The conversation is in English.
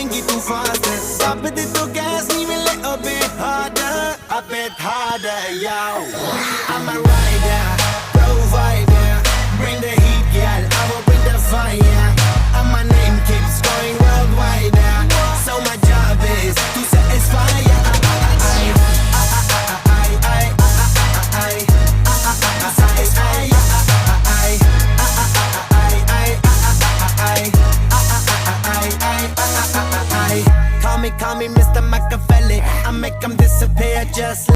जाएंगी तू faster. Stop it तो gas need a little bit harder, a bit harder, yo. I'm a rider, provider, bring the heat, girl. I will bring the fire, and my name keeps going worldwide. So my job is to satisfy. Call me Mr. Machiavelli. I make 'em disappear just